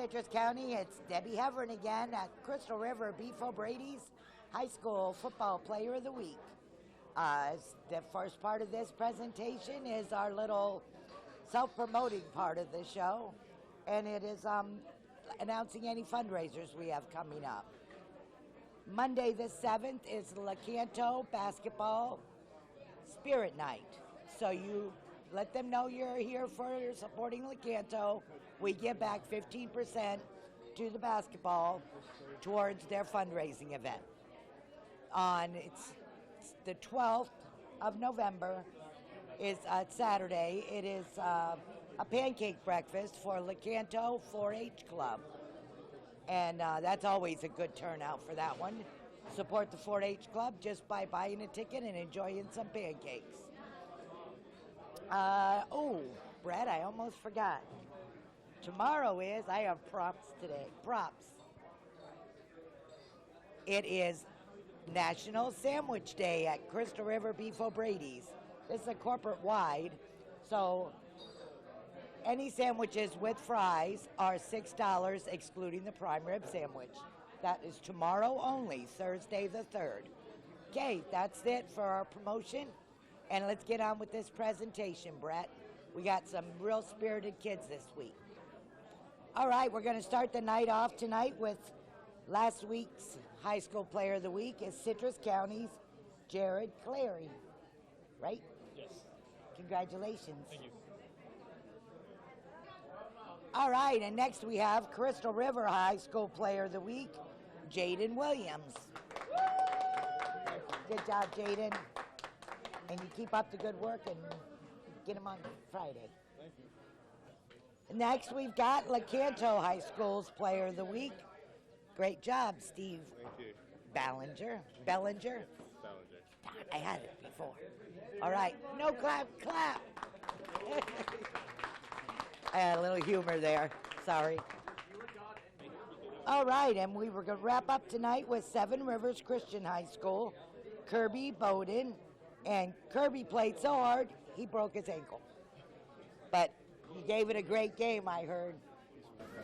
Citrus County, it's Debbie Heverin again at Crystal River Beef O'Brady's High School Football Player of the Week. The first part of this presentation is our little self-promoting part of the show, and it is announcing any fundraisers we have coming up. Monday the 7th is Lecanto Basketball Spirit Night. So you let them know you're here for supporting Lecanto. We give back 15% to the basketball towards their fundraising event. It's the 12th of November, is Saturday. It is a pancake breakfast for Lecanto 4-H Club. And that's always a good turnout for that one. Support the 4-H Club just by buying a ticket and enjoying some pancakes. Brett, I almost forgot. Tomorrow I have props today. Props. It is National Sandwich Day at Crystal River Beef O'Brady's. This is a corporate-wide, so any sandwiches with fries are $6, excluding the prime rib sandwich. That is tomorrow only, Thursday the 3rd. Okay, that's it for our promotion. And let's get on with this presentation, Brett. We got some real spirited kids this week. All right, we're going to start the night off tonight with last week's High School Player of the Week is Citrus County's Jared Clary. Right? Yes. Congratulations. Thank you. All right, and next we have Crystal River High School Player of the Week, Jaden Williams. Good job, Jaden. And you keep up the good work and get him on Friday. Thank you. Next, we've got Lecanto High School's Player of the Week. Great job, Steve. Thank you. Bellinger. Ballinger. God, I had it before. All right, no clap. I had a little humor there. Sorry. All right, and we were going to wrap up tonight with Seven Rivers Christian High School, Kirby Bowden. And Kirby played so hard, he broke his ankle. But he gave it a great game, I heard.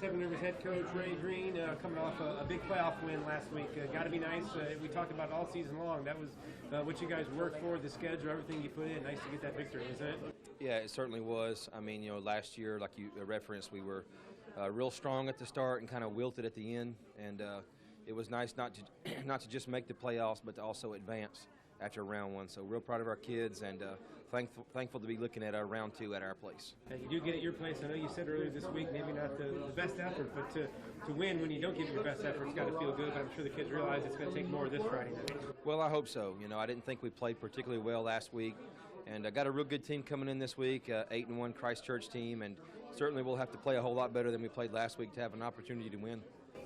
Seven Rivers head coach Ray Green coming off a big playoff win last week. Got to be nice. We talked about it all season long. That was what you guys worked for, the schedule, everything you put in. Nice to get that victory, isn't it? Yeah, it certainly was. I mean, last year, like you referenced, we were real strong at the start and kind of wilted at the end. And it was nice not to just make the playoffs, but to also advance after round one. So real proud of our kids and thankful to be looking at our round two at our place. And you do get at your place. I know you said earlier this week maybe not the best effort, but to win when you don't give it your best effort, it's got to feel good. But I'm sure the kids realize it's going to take more of this Friday night. Well, I hope so. I didn't think we played particularly well last week. And I got a real good team coming in this week, 8-1 Christchurch team, and certainly we'll have to play a whole lot better than we played last week to have an opportunity to win.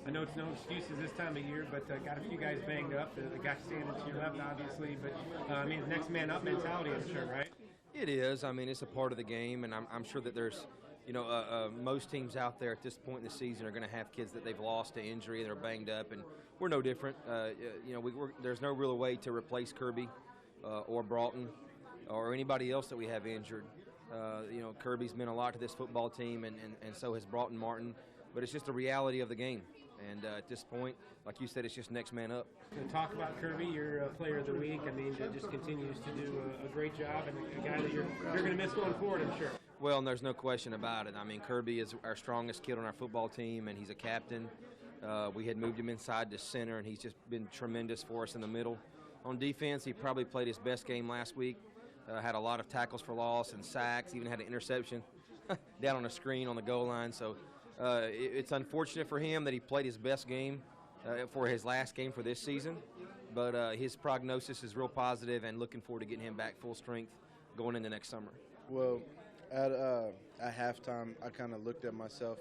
I know it's no excuses this time of year, but got a few guys banged up. The guy standing to your left, obviously, but next man up mentality, I'm sure, right? It is. I mean, it's a part of the game, and I'm sure that there's, most teams out there at this point in the season are going to have kids that they've lost to injury and they're banged up, and we're no different. There's no real way to replace Kirby or Broughton or anybody else that we have injured. Kirby's meant a lot to this football team, and so has Broughton Martin. But it's just the reality of the game. And at this point, like you said, it's just next man up. Talk about Kirby, your player of the week. I mean, just continues to do a great job, and a guy that you're going to miss going forward, I'm sure. Well, and there's no question about it. I mean, Kirby is our strongest kid on our football team, and he's a captain. We had moved him inside to center, and he's just been tremendous for us in the middle. On defense, he probably played his best game last week. Had a lot of tackles for loss and sacks, even had an interception down on a screen on the goal line. So it's unfortunate for him that he played his best game for his last game for this season. But his prognosis is real positive, and looking forward to getting him back full strength going into next summer. Well, at halftime, I kind of looked at myself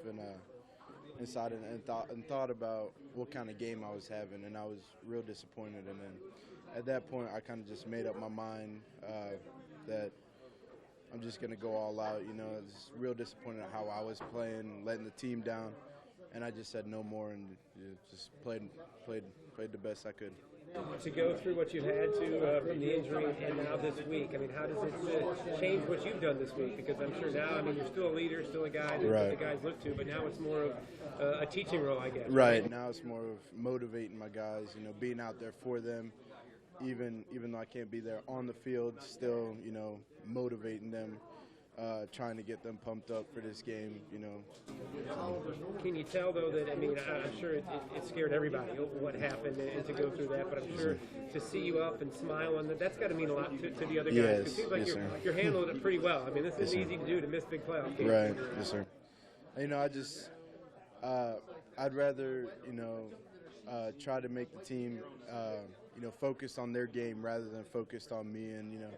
inside and thought about what kind of game I was having, and I was real disappointed. And then at that point, I kind of just made up my mind that I'm just going to go all out. I was real disappointed at how I was playing, letting the team down, and I just said no more and just played the best I could. To go through what you've had to from the injury and now this week, I mean, how does it change what you've done this week? Because I'm sure now, I mean, you're still a leader, still a guy that the guys look to, but now it's more of a teaching role, I guess. Right. Now it's more of motivating my guys, you know, being out there for them, even though I can't be there on the field, still, you know, motivating them. Trying to get them pumped up for this game, you know. Can you tell, though, that, I mean, I'm sure it scared everybody what happened and to go through that, but I'm sure to see you up and smile, and that's got to mean a lot to the other guys. Yes, It seems like you're handling it pretty well. I mean, this isn't easy to do, to miss big playoff games. Right, yes, sir. You know, I'd rather, you know, try to make the team, you know, focus on their game rather than focused on me, and, you know,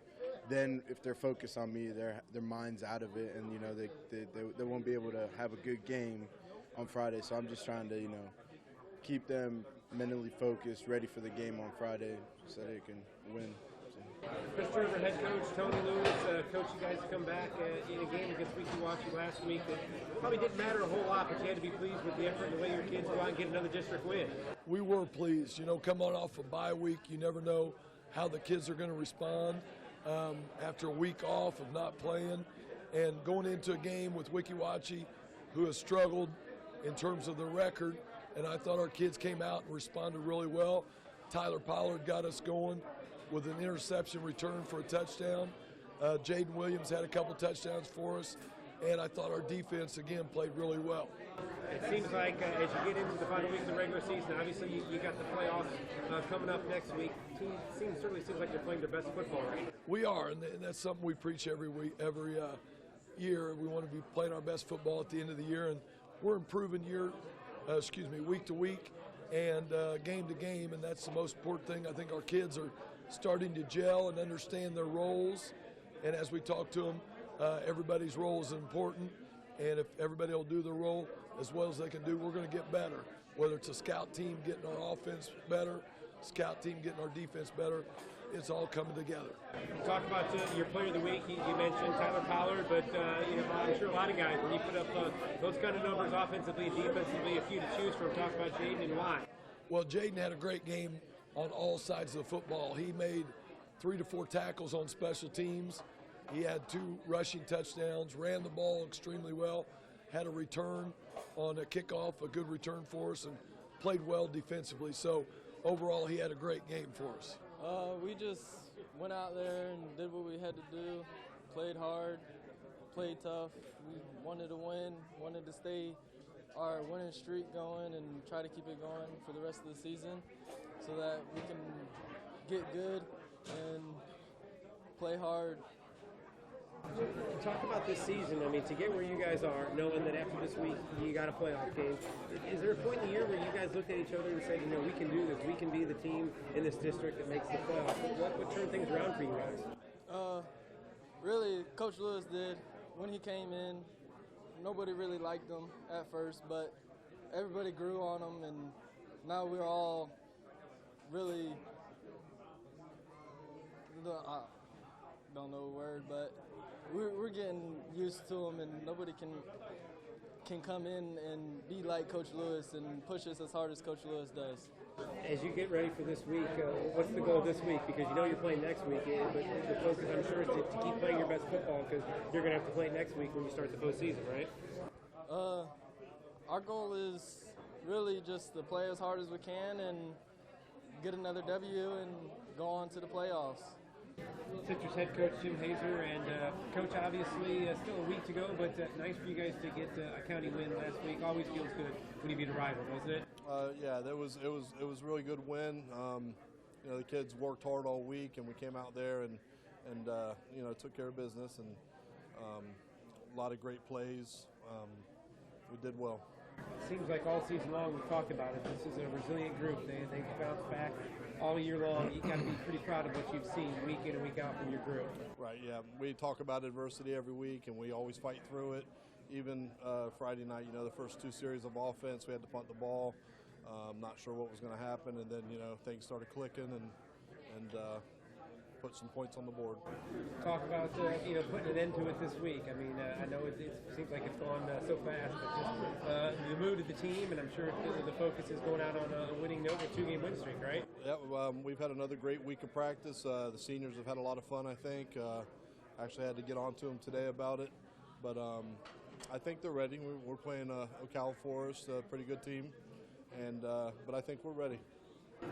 then if they're focused on me, their mind's out of it, and, you know, they won't be able to have a good game on Friday. So I'm just trying to, you know, keep them mentally focused, ready for the game on Friday so they can win. Crystal River head coach Tony Lewis, coach, you guys come back in a game against Weeki last week that probably didn't matter a whole lot, but you had to be pleased with the effort and the way your kids go out and get another district win. We were pleased. You know, coming off a bye week, you never know how the kids are going to respond. After a week off of not playing and going into a game with Weeki, who has struggled in terms of the record, and I thought our kids came out and responded really well. Tyler Pollard got us going with an interception return for a touchdown. Jaden Williams had a couple touchdowns for us, and I thought our defense, again, played really well. It seems like as you get into the final weeks of the regular season, obviously you got the playoffs coming up next week. Team certainly seems like they're playing their best football right now. We are, and that's something we preach every year. We want to be playing our best football at the end of the year, and we're improving week to week and game to game, and that's the most important thing. I think our kids are starting to gel and understand their roles, and as we talk to them, everybody's role is important, and if everybody will do their role as well as they can do, we're going to get better. Whether it's a scout team getting our offense better, scout team getting our defense better, it's all coming together. Talk about your player of the week. You mentioned Tyler Pollard, but you know, I'm sure a lot of guys, when you put up those kind of numbers offensively and defensively, a few to choose from. Talk about Jaden and why. Well, Jaden had a great game on all sides of the football. He made 3 to 4 tackles on special teams. He had 2 rushing touchdowns, ran the ball extremely well, had a return on a kickoff, a good return for us, and played well defensively. So overall, he had a great game for us. We just went out there and did what we had to do, played hard, played tough. We wanted to win, wanted to stay our winning streak going and try to keep it going for the rest of the season so that we can get good and play hard. Talk about this season. I mean, to get where you guys are, knowing that after this week you got a playoff game, is there a point in the year where you guys looked at each other and said, you know, we can do this, we can be the team in this district that makes the playoffs? What would turn things around for you guys? Really, Coach Lewis did. When he came in, nobody really liked him at first, but everybody grew on him, and now we're all really, I don't know a word, but we're getting used to him, and nobody can come in and be like Coach Lewis and push us as hard as Coach Lewis does. As you get ready for this week, what's the goal this week? Because you know you're playing next week, but the focus, I'm sure, is to keep playing your best football because you're going to have to play next week when you start the postseason, right? Our goal is really just to play as hard as we can and get another W and go on to the playoffs. Citrus head coach Jim Hazer, and coach, obviously still a week to go, but nice for you guys to get a county win last week. Always feels good when you beat a rival, wasn't it? Yeah, it was a really good win. You know, the kids worked hard all week, and we came out there and you know, took care of business, and a lot of great plays. We did well. Seems like all season long we've talked about it. This is a resilient group. They bounce back all year long. You got to be pretty proud of what you've seen week in and week out from your group. Right. Yeah. We talk about adversity every week, and we always fight through it. Even Friday night, you know, the first 2 series of offense, we had to punt the ball. Not sure what was going to happen, and then, you know, things started clicking, and put some points on the board. Talk about putting an end to it this week. I mean, I know it seems like it's gone so fast, but just the mood of the team, and I'm sure the focus is going out on a winning note with a 2-game win streak, right? Yeah, we've had another great week of practice. The seniors have had a lot of fun, I think. Actually had to get on to them today about it, but I think they're ready. We're playing Ocala Forest, a pretty good team, and but I think we're ready.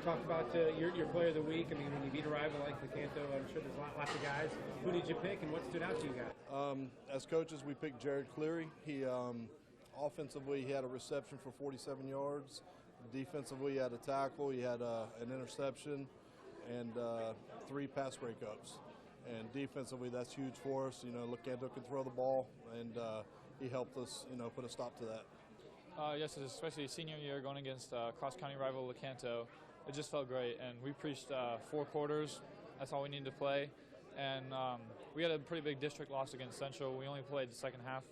Talk about your player of the week. I mean, when you beat a rival like Lecanto, I'm sure there's lots of guys. Who did you pick, and what stood out to you guys? As coaches, we picked Jared Cleary. He offensively, he had a reception for 47 yards. Defensively, he had a tackle. He had an interception and 3 pass breakups. And defensively, that's huge for us. You know, Lecanto can throw the ball, and he helped us, put a stop to that. Yes, especially senior year going against cross-county rival Lecanto. It just felt great, and we preached 4 quarters. That's all we needed to play. And we had a pretty big district loss against Central. We only played the second half,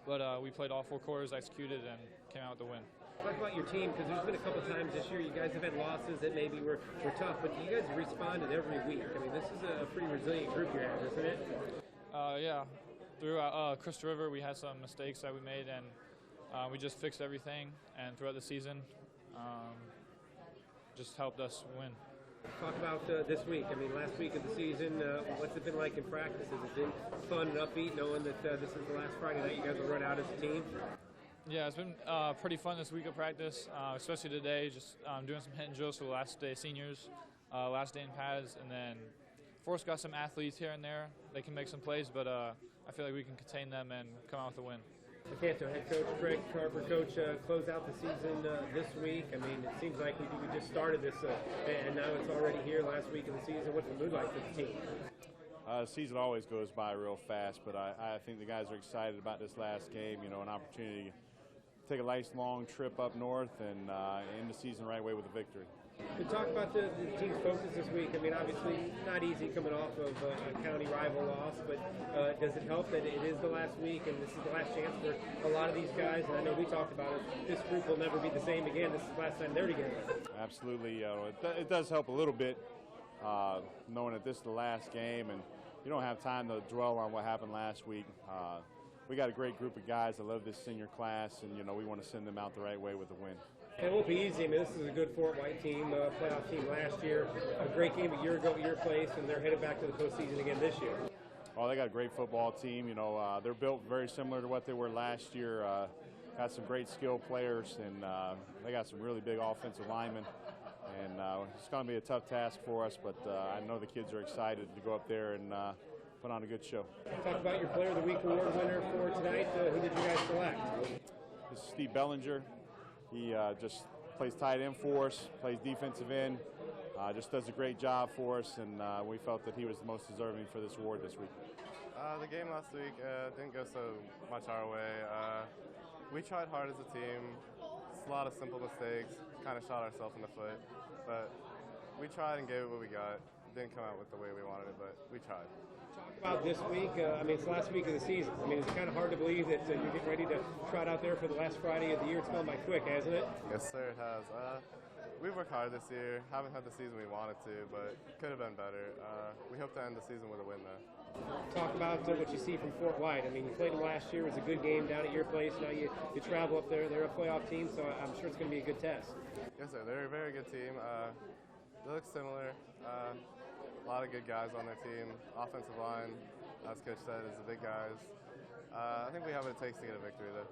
but we played all 4 quarters, executed, and came out with the win. Talk about your team, because there's been a couple times this year you guys have had losses that maybe were tough, but you guys have responded every week. I mean, this is a pretty resilient group you have, isn't it? Yeah. Throughout Crystal River, we had some mistakes that we made, and we just fixed everything. And throughout the season, just helped us win. Talk about this week. I mean, last week of the season, what's it been like in practice? Has it been fun and upbeat knowing that this is the last Friday night you guys will run out as a team? Yeah, it's been pretty fun this week of practice, especially today, just doing some hit and drills for the last day seniors, last day in pads, and then Forrest got some athletes here and there. They can make some plays, but I feel like we can contain them and come out with a win. Lecanto head coach Craig Carver, coach, close out the season this week. I mean, it seems like we just started this, and now it's already here last week of the season. What's the mood like for the team? The season always goes by real fast, but I think the guys are excited about this last game, an opportunity to take a nice long trip up north and end the season the right way with a victory. We talk about the team's focus this week. I mean, obviously not easy coming off of a county rival loss, but does it help that it is the last week and this is the last chance for a lot of these guys? And I know we talked about it. This group will never be the same again. This is the last time they're together. Absolutely. It does help a little bit knowing that this is the last game and you don't have time to dwell on what happened last week. We got a great group of guys that love this senior class, and we want to send them out the right way with a win. It won't be easy. I mean, this is a good Fort White team, playoff team last year. A great game a year ago at your place, and they're headed back to the postseason again this year. Oh, they got a great football team. They're built very similar to what they were last year. Got some great skilled players, and they got some really big offensive linemen. And it's going to be a tough task for us, but I know the kids are excited to go up there and put on a good show. Talk about your Player of the Week award winner for tonight. Who did you guys select? This is Steve Bellinger. He just plays tight end for us, plays defensive end, just does a great job for us, and we felt that he was the most deserving for this award this week. The game last week didn't go so much our way. We tried hard as a team. It's a lot of simple mistakes, kind of shot ourselves in the foot, but we tried and gave it what we got. It didn't come out with the way we wanted it, but we tried. Talk about this week. I mean, it's the last week of the season. I mean, it's kind of hard to believe that you're getting ready to trot out there for the last Friday of the year. It's gone by quick, hasn't it? Yes, sir, it has. We worked hard this year. Haven't had the season we wanted to, but could have been better. We hope to end the season with a win, though. Talk about what you see from Fort White. I mean, you played them last year. It was a good game down at your place. Now you travel up there. They're a playoff team, so I'm sure it's going to be a good test. Yes, sir. They're a very good team. They look similar. A lot of good guys on their team. Offensive line, as Coach said, is the big guys. I think we have what it takes to get a victory, though.